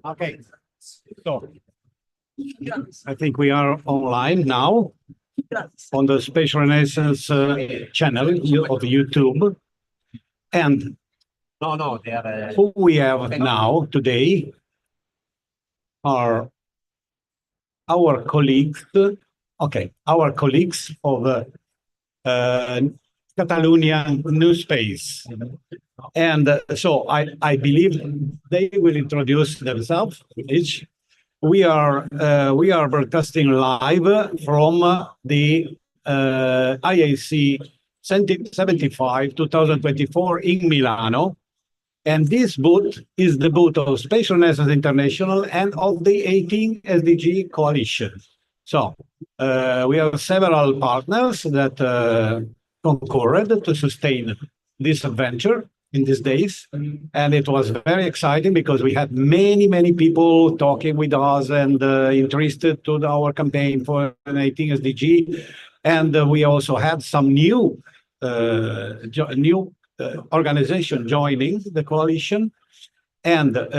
Okay, so I think we are online now on the Space Renaissance channel of YouTube. And who we have now today are our colleagues, our colleagues of Catalunya New Space. And so I believe they will introduce themselves each. We are broadcasting live from the IAC 75 2024 in Milano. And this booth is the booth of Space Renaissance International and of the 18 SDG coalition. So we have several partners that concurred to sustain this adventure in these days. And it was very exciting because we had many people talking with us and interested to our campaign for an 18 SDG. And we also had some new organization joining the coalition. And the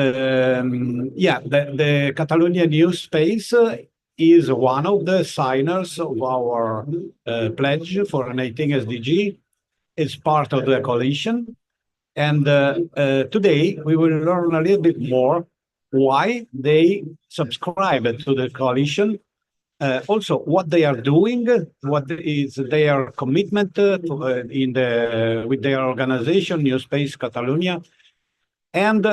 Catalunya New Space is one of the signers of our pledge for an 18 SDG. It's part of the coalition. And today we will learn a little bit more why they subscribed to the coalition. Also, what they are doing, what is their commitment with their organization, New Space Catalunya, and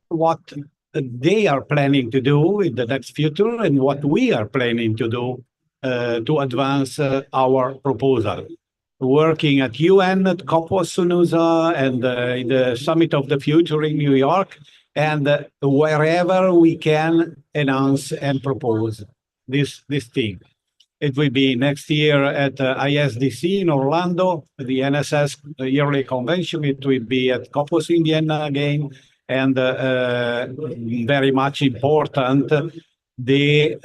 what they are planning to do in the next future, and what we are planning to do to advance our proposal. Working at UN, at COP/Sunusa, and in the Summit of the Future in New York, and wherever we can announce and propose this thing. It will be next year at ISDC in Orlando, the NSS yearly convention. It will be at COPOS in Vienna again, and very much important, the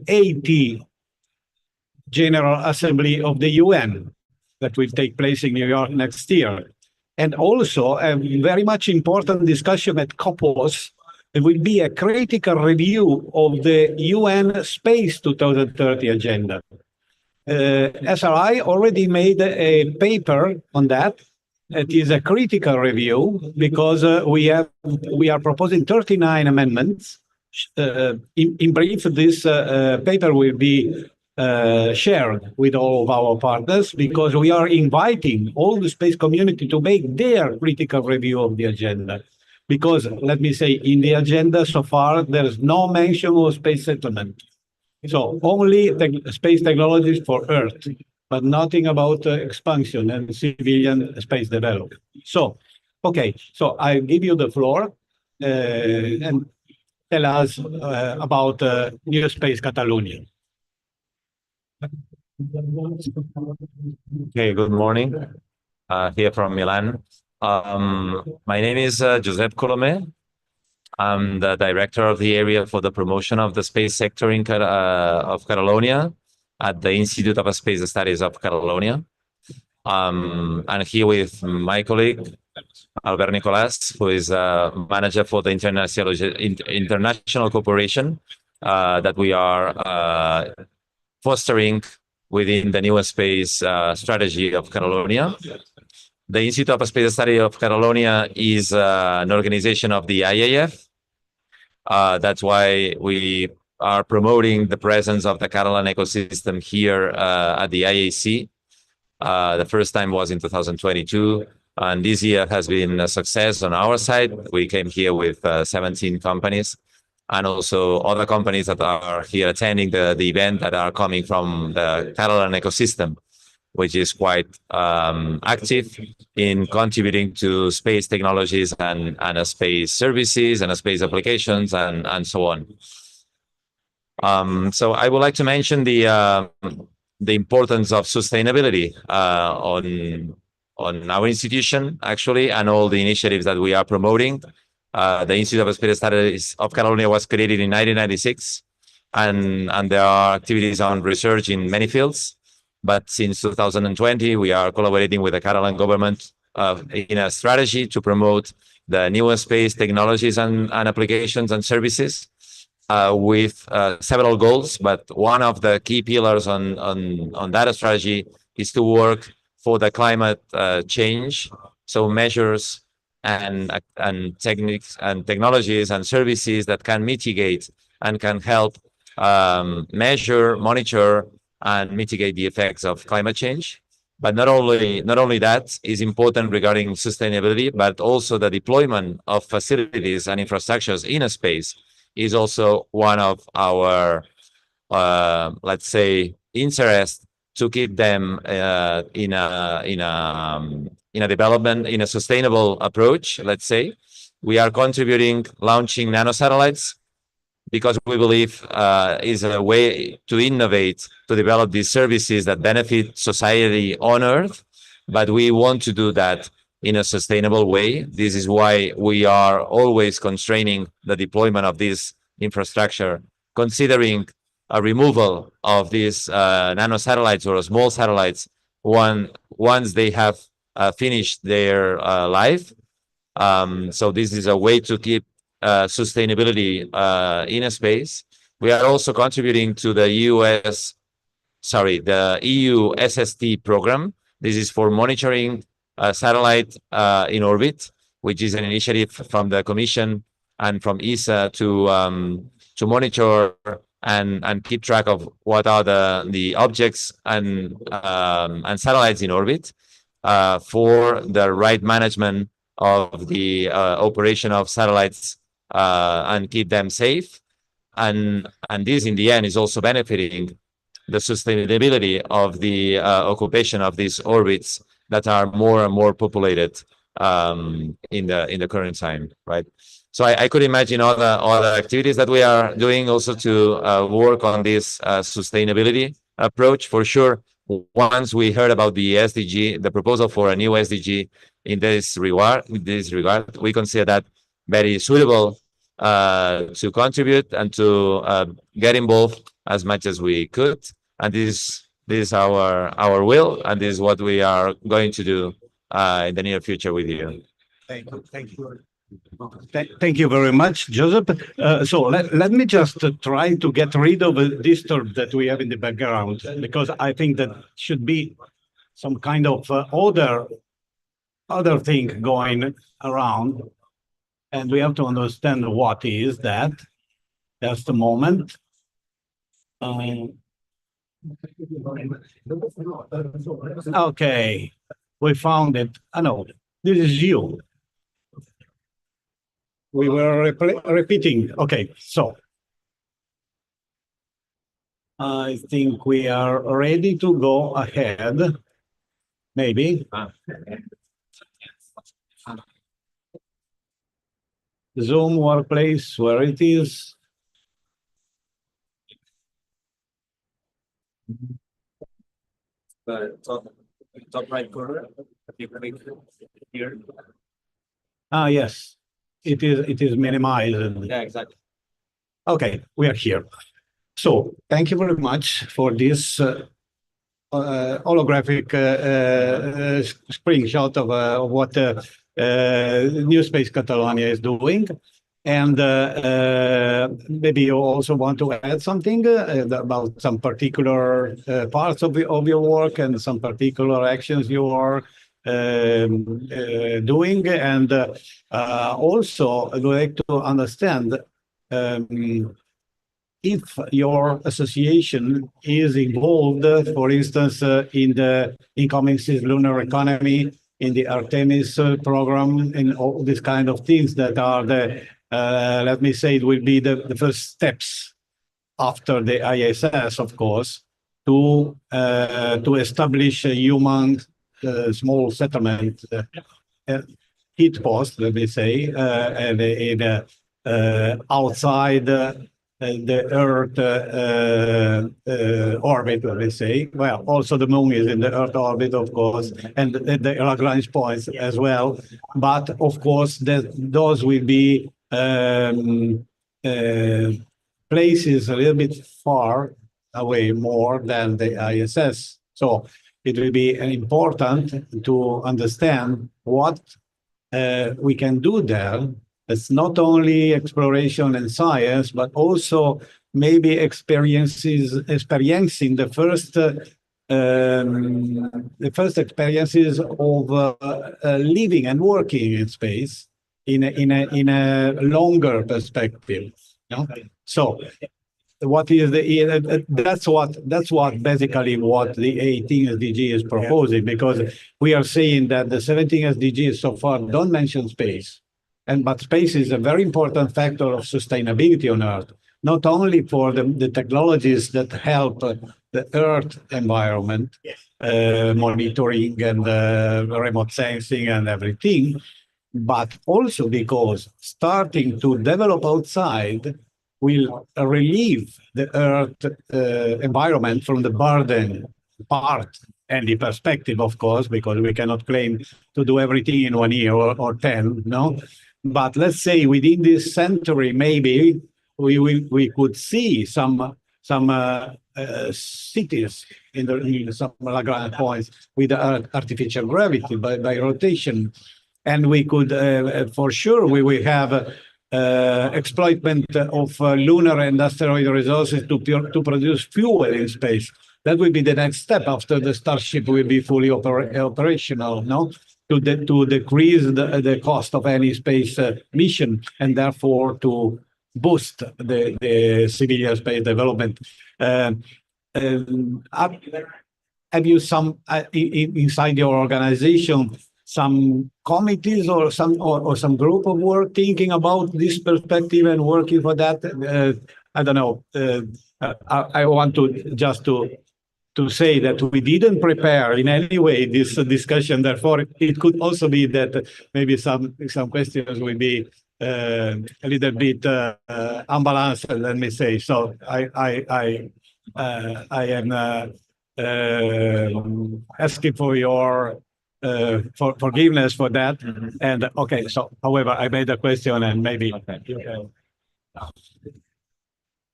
80 General Assembly of the UN that will take place in New York next year. And also a very much important discussion at COPOS. It will be a critical review of the UN Space 2030 agenda. SRI already made a paper on that. It is a critical review because we are proposing 39 amendments. In brief, this paper will be shared with all of our partners because we are inviting all the space community to make their critical review of the agenda. Because, let me say, in the agenda so far, there is no mention of space settlement. So only space technologies for Earth, but nothing about expansion and civilian space development. So, okay, so I give you the floor and tell us about New Space Catalunya. Okay, good morning. Here from Milan. My name is Giuseppe Colomé. I'm the director of the area for the promotion of the space sector of Catalonia at the Institute of Space Studies of Catalonia. I'm here with my colleague, Albert Nicolas, who is manager for the international cooperation that we are fostering within the new space strategy of Catalonia. The Institute of Space Study of Catalonia is an organization of the IAF. That's why we are promoting the presence of the Catalan ecosystem here at the IAC. The first time was in 2022, and this year has been a success on our side. We came here with 17 companies, and also other companies that are here attending the event that are coming from the Catalan ecosystem, which is quite active in contributing to space technologies and space services and space applications and so on. So I would like to mention the importance of sustainability on our institution, actually, and all the initiatives that we are promoting. The Institute of Space Studies of Catalonia was created in 1996, and there are activities on research in many fields. But since 2020, we are collaborating with the Catalan government in a strategy to promote the new space technologies and applications and services with several goals. But one of the key pillars on that strategy is to work for the climate change. So measures and techniques and technologies and services that can mitigate and can help measure, monitor, and mitigate the effects of climate change. But not only that is important regarding sustainability, but also the deployment of facilities and infrastructures in a space is also one of our, let's say, interest to keep them in a development, in a sustainable approach. Let's say we are contributing, launching nanosatellites, because we believe is a way to innovate, to develop these services that benefit society on Earth. But we want to do that in a sustainable way. This is why we are always constraining the deployment of this infrastructure, considering a removal of these nanosatellites or small satellites once they have finished their life. So this is a way to keep sustainability in a space. We are also contributing to the EU SST program. This is for monitoring satellite in orbit, which is an initiative from the Commission and from ESA to monitor and keep track of what are the objects and satellites in orbit for the right management of the operation of satellites and keep them safe. And this, in the end, is also benefiting the sustainability of the occupation of these orbits that are more and more populated in the current time, right? So I could imagine other activities that we are doing also to work on this sustainability approach. For sure, once we heard about the SDG, the proposal for a new SDG in this regard, we consider that very suitable to contribute and to get involved as much as we could. And this is our will, and this is what we are going to do in the near future with you. Thank you. Thank you. Thank you very much, Joseph. So let me just try to get rid of the disturb that we have in the background, because I think that should be some kind of other thing going around, and we have to understand what is that. That's the moment. Okay, we found it. I know this is you. We were repeating. Okay, so I think we are ready to go ahead. Maybe. Zoom workplace, where it is. The top right corner. You click here. Ah, yes. It is minimized. Yeah, exactly. Okay, we are here. So thank you very much for this holographic screenshot of what New Space Catalonia is doing. And maybe you also want to add something about some particular parts of your work and some particular actions you are doing. And also, I'd like to understand if your association is involved, for instance, in the incoming cislunar economy, in the Artemis program, in all these kind of things that are the, let me say, it will be the first steps after the ISS, of course, to establish a human small settlement, heat post, let me say, in outside the Earth orbit, let me say. Well, also the Moon is in the Earth orbit, of course, and the Lagrange points as well. But of course, those will be places a little bit far away more than the ISS. So it will be important to understand what we can do there. It's not only exploration and science, but also maybe experiencing the first experiences of living and working in space in a longer perspective. So what is that's what basically what the 18 SDG is proposing, because we are saying that the 17 SDGs so far don't mention space, but space is a very important factor of sustainability on Earth, not only for the technologies that help the Earth environment, monitoring and remote sensing and everything, but also because starting to develop outside will relieve the Earth environment from the burden part and the perspective, of course, because we cannot claim to do everything in 1 year or 10, no? But let's say within this century, maybe we could see some cities in some Lagrange points with artificial gravity by rotation, and we could for sure we will have exploitment of lunar and asteroid resources to produce fuel in space. That will be the next step after the Starship will be fully operational, no? To decrease the cost of any space mission, and therefore to boost the civilian space development. Have you some inside your organization some committees or some group of work thinking about this perspective and working for that? I don't know. I want to just to say that we didn't prepare in any way this discussion. Therefore, it could also be that maybe some questions will be a little bit unbalanced, let me say. So I am asking for your forgiveness for that. And okay, so however, I made a question and maybe you can.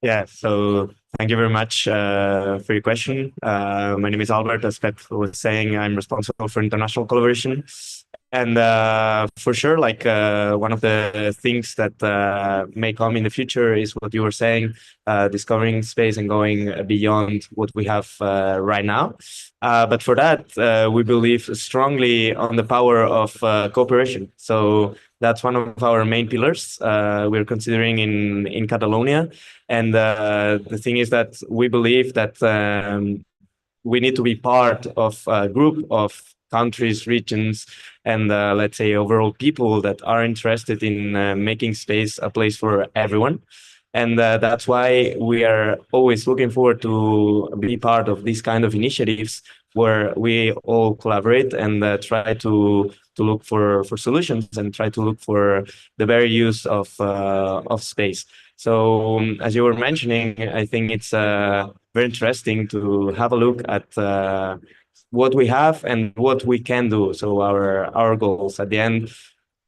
Yeah, so thank you very much for your question. My name is Albert. As Pep was saying, I'm responsible for international collaboration. And for sure, like one of the things that may come in the future is what you were saying, discovering space and going beyond what we have right now. But for that, we believe strongly on the power of cooperation. So that's one of our main pillars we're considering in Catalonia. And the thing is that we believe that we need to be part of a group of countries, regions, and let's say overall people that are interested in making space a place for everyone. And that's why we are always looking forward to be part of these kind of initiatives where we all collaborate and try to look for solutions and try to look for the very use of space. So as you were mentioning, I think it's very interesting to have a look at what we have and what we can do. So our goals at the end,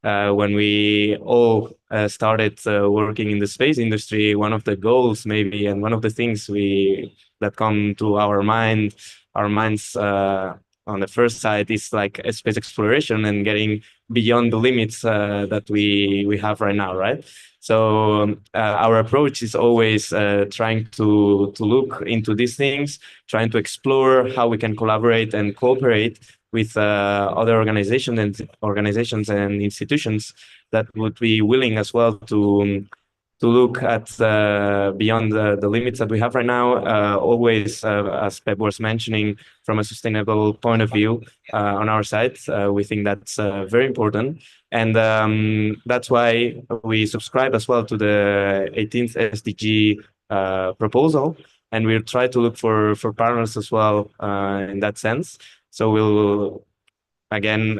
when we all started working in the space industry, one of the goals maybe, and one of the things that come to our minds on the first side is like a space exploration and getting beyond the limits that we have right now, right? So our approach is always trying to look into these things, trying to explore how we can collaborate and cooperate with other organizations and institutions that would be willing as well to look at beyond the limits that we have right now, always, as Pep was mentioning, from a sustainable point of view on our side. We think that's very important. And that's why we subscribe as well to the 18th SDG proposal. And we'll try to look for partners as well in that sense. So we'll, again,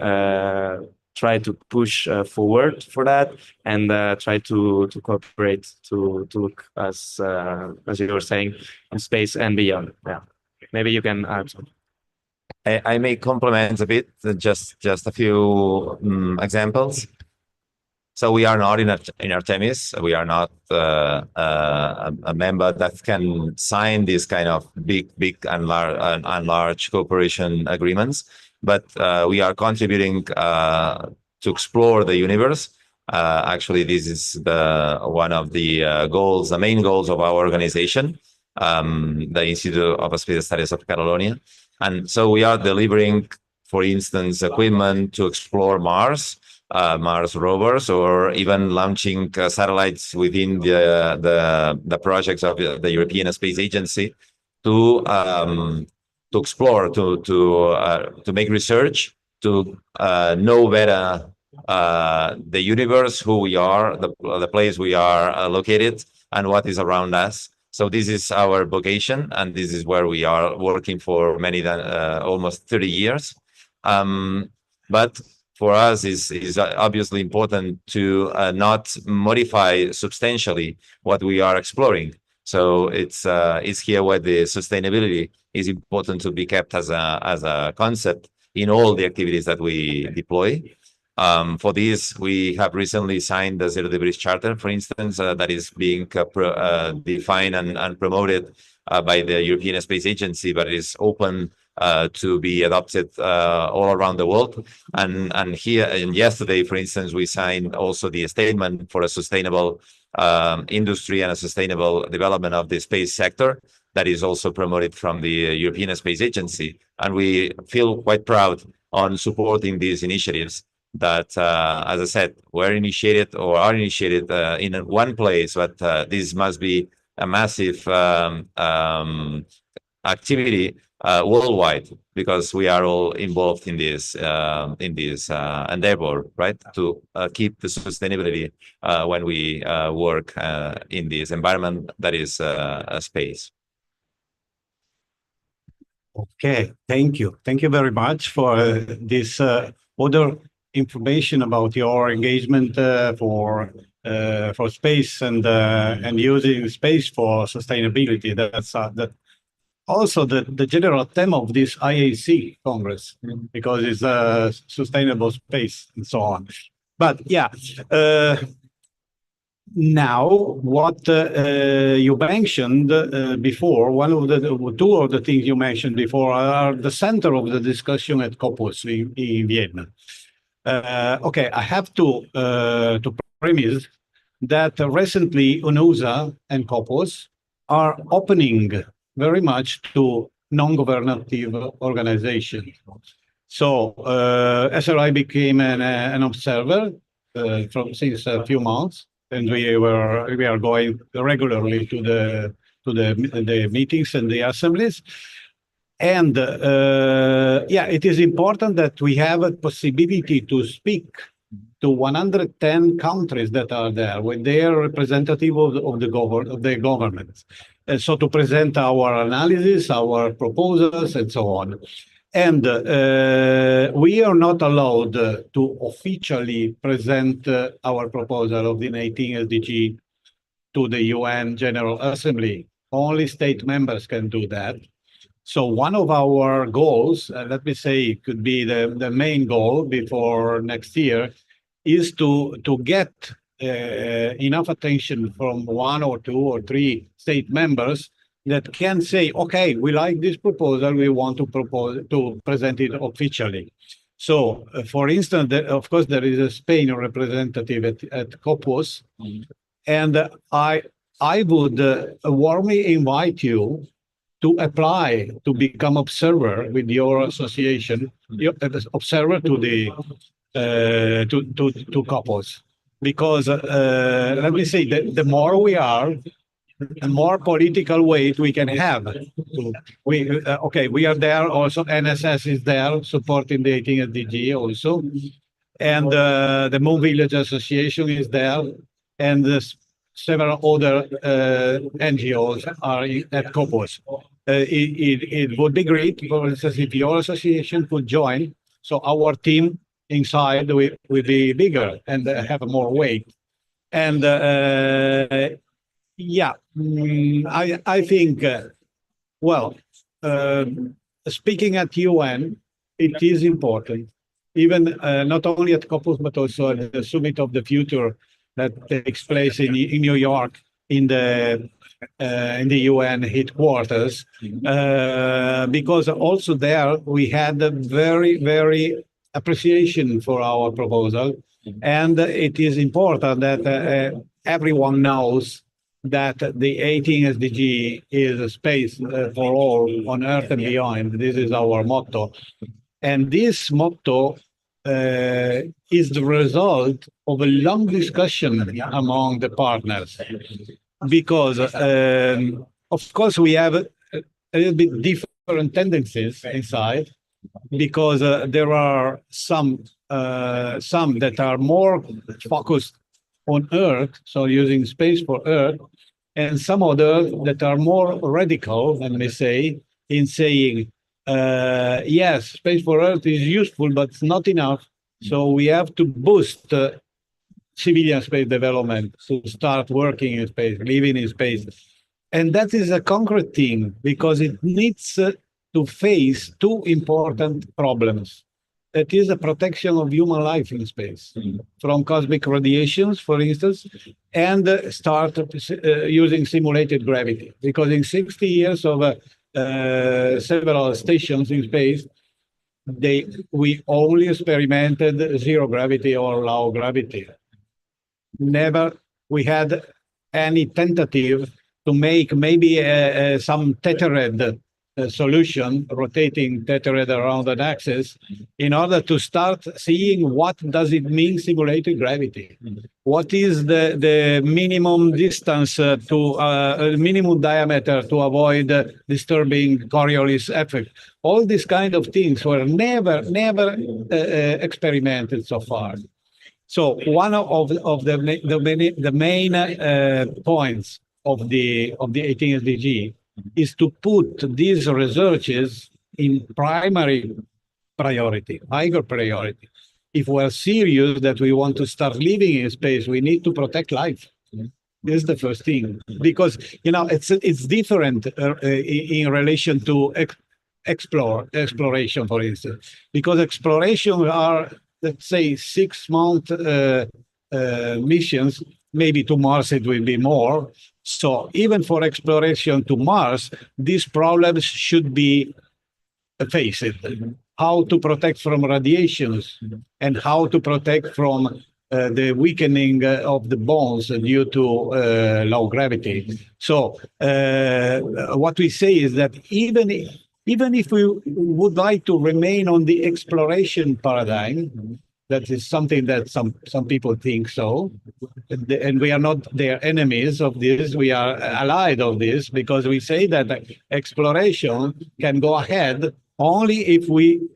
try to push forward for that and try to cooperate to look as you were saying in space and beyond. Yeah, maybe you can add something. I may complement a bit, just a few examples. So we are not in Artemis. We are not a member that can sign these kind of big and large cooperation agreements. But we are contributing to explore the universe. Actually, this is one of the goals, the main goals of our organization, the Institute of Space Studies of Catalonia. And so we are delivering, for instance, equipment to explore Mars, Mars rovers, or even launching satellites within the projects of the European Space Agency to explore, to make research, to know better the universe, who we are, the place we are located, and what is around us. So this is our vocation, and this is where we are working for almost 30 years. But for us, is obviously important to not modify substantially what we are exploring. So it's here where the sustainability is important to be kept as a concept in all the activities that we deploy. For this, we have recently signed the Zero Debris Charter, for instance, that is being defined and promoted by the European Space Agency, but is open to be adopted all around the world. And yesterday, for instance, we signed also the statement for a sustainable industry and a sustainable development of the space sector that is also promoted from the European Space Agency. And we feel quite proud on supporting these initiatives that, as I said, were initiated or are initiated in one place, but this must be a massive activity worldwide, because we are all involved in this endeavor, right? To keep the sustainability when we work in this environment that is a space. Okay, thank you. Thank you very much for this other information about your engagement for space and using space for sustainability. That's also the general theme of this IAC Congress, because it's sustainable space and so on. But yeah, now what you mentioned before, two of the things you mentioned before are the center of the discussion at Copos in Vienna. Okay, I have to premise that recently UNUSA and Copos are opening very much to non-governative organizations. So SRI became an observer since a few months, and we are going regularly to the meetings and the assemblies. And yeah, it is important that we have a possibility to speak to 110 countries that are there with their representative of the governments. And so to present our analysis, our proposals, and so on. And we are not allowed to officially present our proposal of the 19 SDG to the UN General Assembly. Only state members can do that. So one of our goals, let me say, could be the main goal before next year, is to get enough attention from one or two or three state members that can say, okay, we like this proposal, we want to present it officially. So, for instance, of course, there is a Spain representative at Copos, and I would warmly invite you to apply to become observer with your association, observer to the to Copos, because let me say that the more we are, the more political weight we can have. Okay, we are there also. NSS is there supporting the 18 SDG also, and the Moon Village Association is there, and several other NGOs are at Copos. It would be great, for instance, if your association could join, so our team inside will be bigger and have more weight. And yeah, I think, well, speaking at UN, it is important, even not only at Copos, but also at the Summit of the Future that takes place in New York in the UN headquarters, because also there we had a very, very appreciation for our proposal. And it is important that everyone knows that the 18 SDG is a space for all on Earth and beyond. This is our motto. And this motto is the result of a long discussion among the partners. Because, of course, we have a little bit different tendencies inside, because there are some that are more focused on Earth, so using space for Earth, and some others that are more radical, let me say, in saying, yes, space for Earth is useful, but it's not enough. So we have to boost civilian space development to start working in space, living in space. And that is a concrete thing, because it needs to face two important problems. That is the protection of human life in space from cosmic radiations, for instance, and start using simulated gravity. Because in 60 years of several stations in space, we only experimented zero gravity or low gravity. Never we had any tentative to make maybe some tetrad solution, rotating tetrad around an axis, in order to start seeing what does it mean simulated gravity. What is the minimum distance to minimum diameter to avoid disturbing Coriolis effect? All these kind of things were never experimented so far. So one of the main points of the 18 SDG is to put these researches in primary priority, higher priority. If we're serious that we want to start living in space, we need to protect life. This is the first thing, because it's different in relation to exploration, for instance, because exploration are, let's say, 6-month missions. Maybe to Mars it will be more. So even for exploration to Mars, these problems should be faced. How to protect from radiations and how to protect from the weakening of the bones due to low gravity. So what we say is that even if we would like to remain on the exploration paradigm, that is something that some people think so, and we are not their enemies of this. We are allied of this, because we say that exploration can go ahead only if we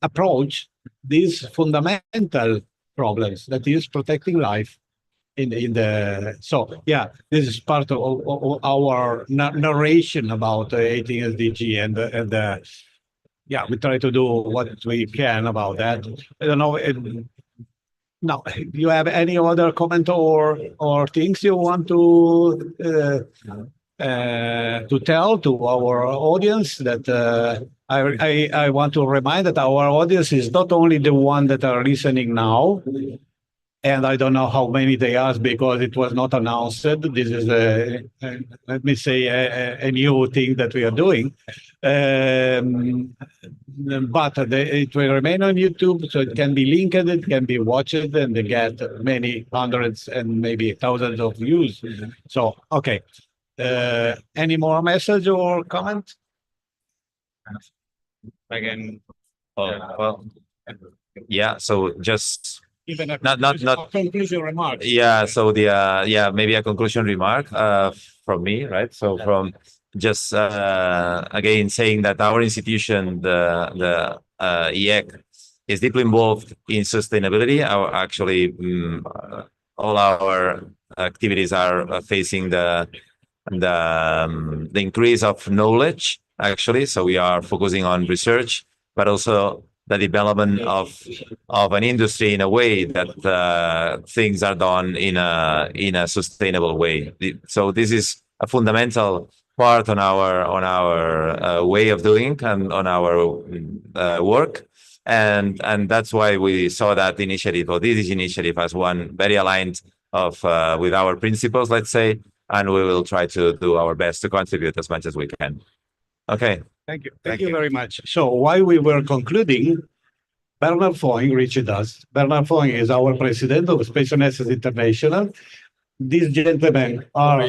approach these fundamental problems, that is protecting life in the. So yeah, this is part of our narration about 18 SDG and yeah, we try to do what we can about that. I don't know. Now, do you have any other comment or things you want to tell to our audience? That I want to remind that our audience is not only the one that are listening now, and I don't know how many they are because it was not announced. This is let me say a new thing that we are doing. But it will remain on YouTube, so it can be linked, it can be watched, and they get many hundreds and maybe thousands of views. So, okay. Any more message or comment? Again, well, yeah. So just Even a not conclusion remarks. yeah. So the maybe a conclusion remark from me, right? So from just again saying that our institution, the IAC, is deeply involved in sustainability. All our activities are facing the increase of knowledge, actually. So we are focusing on research, but also the development of an industry in a way that things are done in a sustainable way. So this is a fundamental part on our way of doing and on our work. And that's why we saw that initiative, or this initiative, as one very aligned with our principles, let's say, and we will try to do our best to contribute as much as we can. Okay. Thank you. Thank you very much. So while we were concluding, Bernard Foing reached us. Bernard Foing is our president of Space Renaissance International. These gentlemen are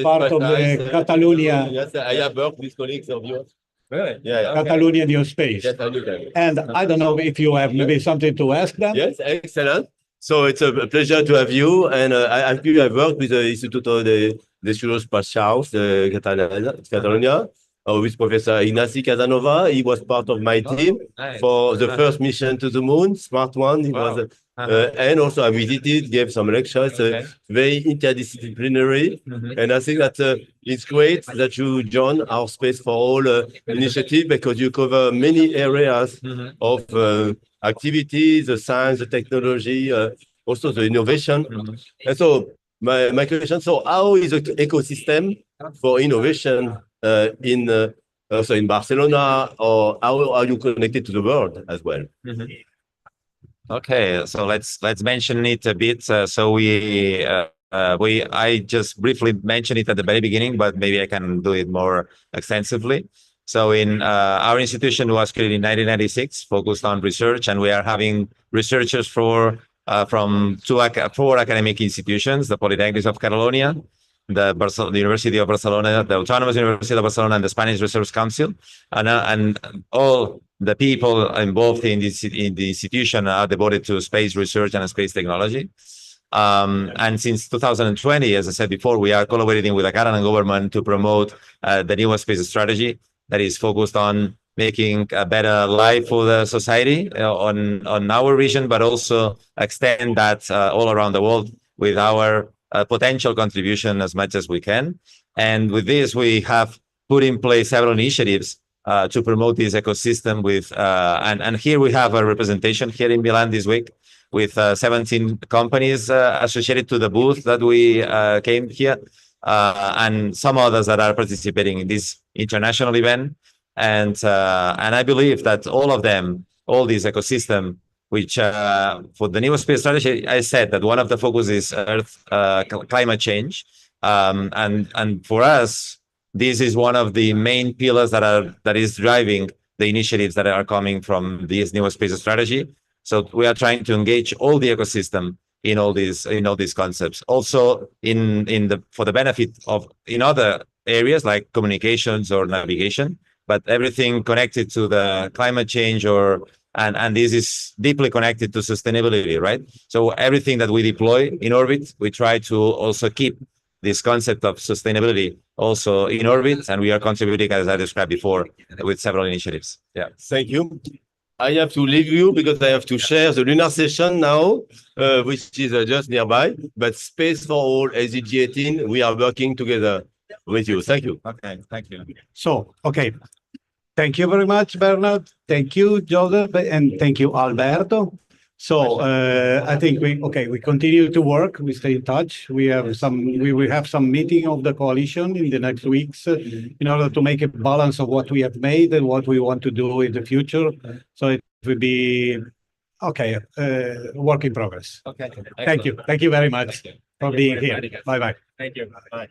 part of the Catalunya. Yes, I have worked with colleagues of yours. Really? Yeah. Catalunya New Space. Yes, I do that. And I don't know if you have maybe something to ask them. Yes, excellent. So it's a pleasure to have you. And I've worked with the Instituto de Estudios Espaciales de Catalunya, with Professor Ignacy Casanova. He was part of my team Nice. for the first mission to the moon, Smart One. He Wow. was, and also I visited, gave some lectures, very interdisciplinary. And I think that it's great that you join our Space for All initiative because you cover many areas of activities, the science, the technology, also the innovation. And so my question, so how is the ecosystem for innovation also in Barcelona, or how are you connected to the world as well? Okay, so let's mention it a bit. I just briefly mentioned it at the very beginning, but maybe I can do it more extensively. So in our institution was created in 1996, focused on research, and we are having researchers from four academic institutions: the Polytechnics of Catalonia, the University of Barcelona, the Autonomous University of Barcelona, and the Spanish Research Council, and all the people involved in the institution are devoted to space research and space technology. And since 2020, as I said before, we are collaborating with the Catalan government to promote the new space strategy that is focused on making a better life for the society on our region, but also extend that all around the world with our potential contribution as much as we can. And with this, we have put in place several initiatives to promote this ecosystem with, and here we have a representation here in Milan this week with 17 companies associated to the booth that we came here, and some others that are participating in this international event. And I believe that all of them, all this ecosystem, which for the new space strategy, I said that one of the focus is Earth climate change. And for us, this is one of the main pillars that is driving the initiatives that are coming from this new space strategy. So we are trying to engage all the ecosystem in all these concepts. Also for the benefit of in other areas like communications or navigation, but everything connected to the climate change and this is deeply connected to sustainability, right? So everything that we deploy in orbit, we try to also keep this concept of sustainability also in orbit, and we are contributing, as I described before, with several initiatives. Yeah. Thank you. I have to leave you because I have to share the lunar session now, which is just nearby. But Space for All, SDG 18, we are working together with you. Thank you. Okay. Thank you. So, okay. Thank you very much, Bernard. Thank you, Joseph, and thank you, Alberto. So I think we continue to work. We stay in touch. We will have some meeting of the coalition in the next weeks in order to make a balance of what we have made and what we want to do in the future. So it will be work in progress. Okay. Thank you. Thank you very much for being here. Bye bye. Thank you. Bye.